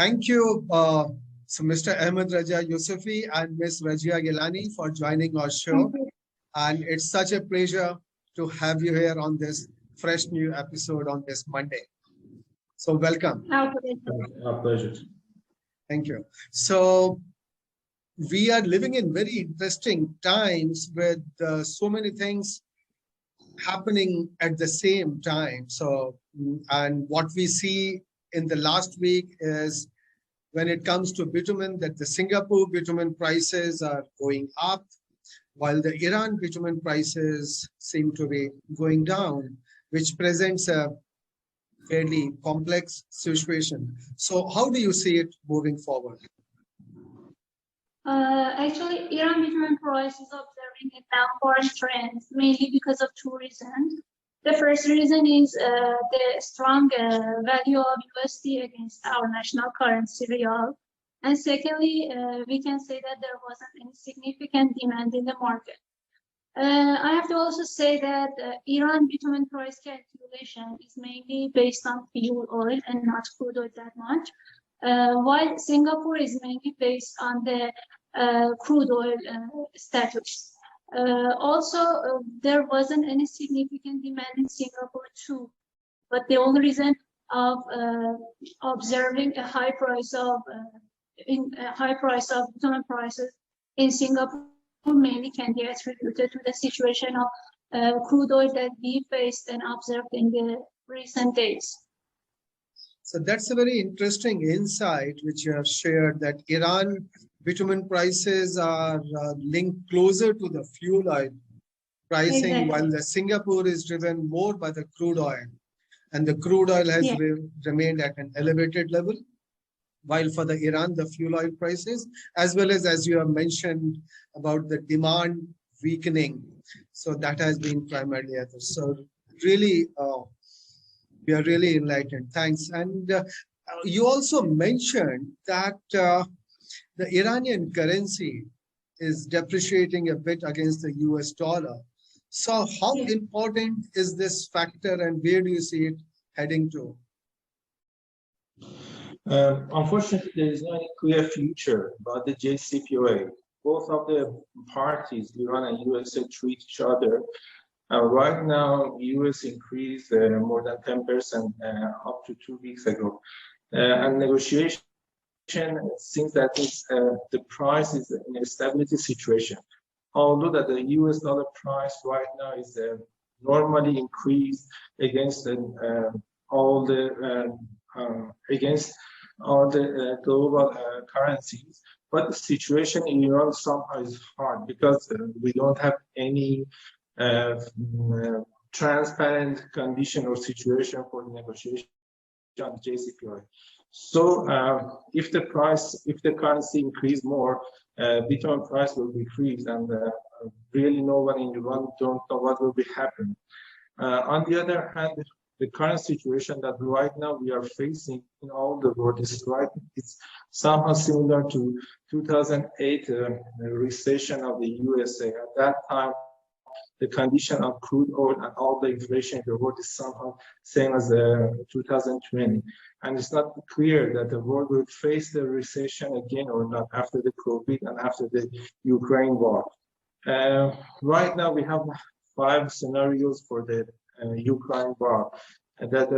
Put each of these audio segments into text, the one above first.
Thank you, so Mr. Ahmed Raja Yusufi and Ms. Rajia Gilani for joining our show. And it's such a pleasure to have you here on this fresh new episode on this Monday. So welcome. Our pleasure. Thank you. So we are living in very interesting times with so many things happening at the same time. So, and what we see in the last week is when it comes to bitumen, that the Singapore bitumen prices are going up, while the Iran bitumen prices seem to be going down, which presents a fairly complex situation. So how do you see it moving forward? Actually, Iran bitumen price is observing a downward trend, mainly because of two reasons. The first reason is the strong value of USD against our national currency, real. And secondly, we can say that there wasn't any significant demand in the market. I have to also say that Iran bitumen price calculation is mainly based on fuel oil and not crude oil that much, while Singapore is mainly based on the crude oil status. Also, there wasn't any significant demand in Singapore too, but the only reason of observing a high price of bitumen prices in Singapore mainly can be attributed to the situation of crude oil that we faced and observed in the recent days. So that's a very interesting insight which you have shared, that Iran bitumen prices are linked closer to the fuel oil pricing, exactly, while the Singapore is driven more by the crude oil, and the crude oil has remained at an elevated level, while for the Iran, the fuel oil prices, as well as you have mentioned about the demand weakening. So that has been primarily other. So really, we are really enlightened. Thanks. And you also mentioned that the Iranian currency is depreciating a bit against the US dollar. So how important is this factor, and where do you see it heading to? Unfortunately, there is no any clear future about the JCPOA. Both of the parties, Iran and USA, treat each other. Right now, US increased more than 10% up to 2 weeks ago. And negotiation seems that the price is in a stability situation. Although that the US dollar price right now is normally increased against all the global currencies, but the situation in Iran somehow is hard because we don't have any transparent condition or situation for the negotiation on JCPOA. So if the currency increase more, bitumen price will decrease, and really no one in Iran don't know what will be happening. On the other hand, the current situation that right now we are facing in all the world is it's somehow similar to 2008 recession of the USA. At that time, the condition of crude oil and all the inflation in the world is somehow same as 2020. And it's not clear that the world will face the recession again or not after the COVID and after the Ukraine war. Right now, we have 5 scenarios for the Ukraine war. That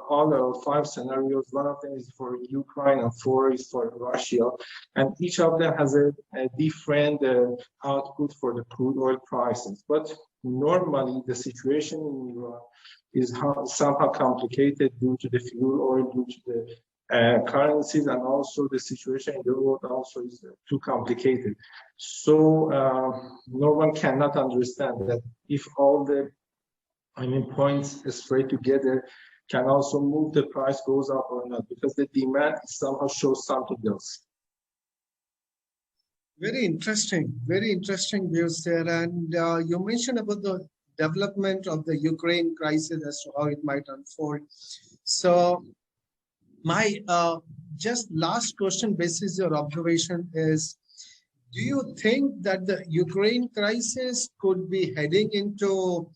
all the 5 scenarios, one of them is for Ukraine and 4 is for Russia, and each of them has a different output for the crude oil prices. But normally, the situation in Iran is somehow complicated due to the fuel oil, due to the currencies, and also the situation in the world also is too complicated. So no one cannot understand that if all the points straight together can also move the price goes up or not, because the demand somehow shows something else. Very interesting views there. And you mentioned about the development of the Ukraine crisis as to how it might unfold. So my just last question, basis your observation, is do you think that the Ukraine crisis could be heading into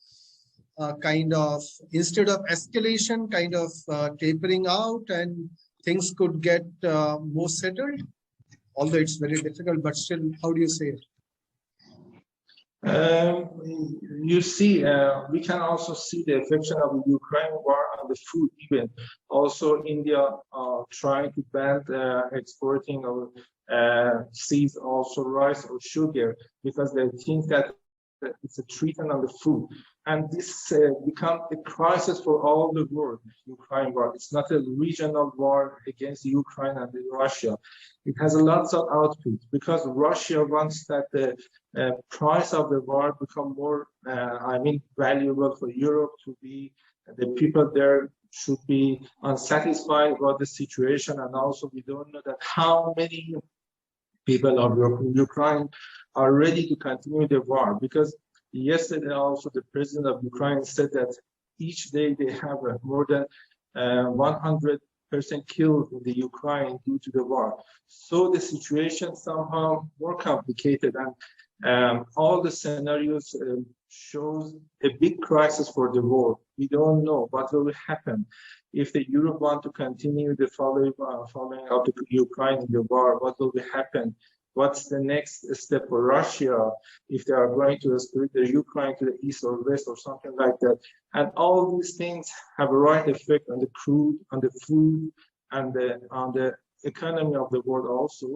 kind of, instead of escalation, kind of tapering out? And things could get more settled? Although it's very difficult, but still, how do you say it? You see, we can also see the affection of the Ukraine war on the food even. Also, India trying to ban exporting of seeds, also rice or sugar, because they think that it's a treatment on the food. And this becomes a crisis for all the world, Ukraine war. It's not a regional war against Ukraine and Russia. It has a lots of outputs because Russia wants that the price of the war become more, valuable for Europe to be, the people there should be unsatisfied about the situation. And also we don't know that how many people of Ukraine are ready to continue the war, because yesterday also the president of Ukraine said that each day they have more than 100 person killed in the Ukraine due to the war. So the situation somehow more complicated, and all the scenarios shows a big crisis for the world. We don't know what will happen if the Europe want to continue the following of the Ukraine in the war. What will happen? What's the next step for Russia if they are going to split the Ukraine to the east or west or something like that? And all these things have a right effect on the crude, on the food, and on the economy of the world also.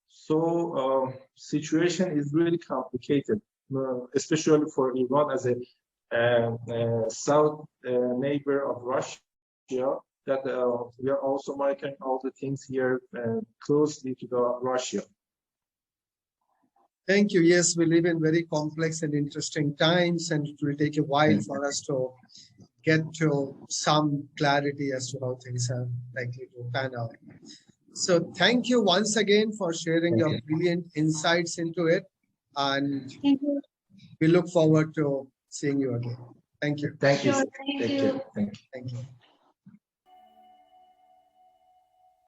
So situation is really complicated, especially for Iran as a south neighbor of Russia, that we are also monitoring all the things here closely to the Russia. Thank you. Yes, we live in very complex and interesting times, and it will take a while for us to get to some clarity as to how things are likely to pan out. So thank you once again for sharing your brilliant insights into it. And Thank you. we look forward to seeing you again. Thank you. Thank you. Sure, thank you. Thank you. Thank you.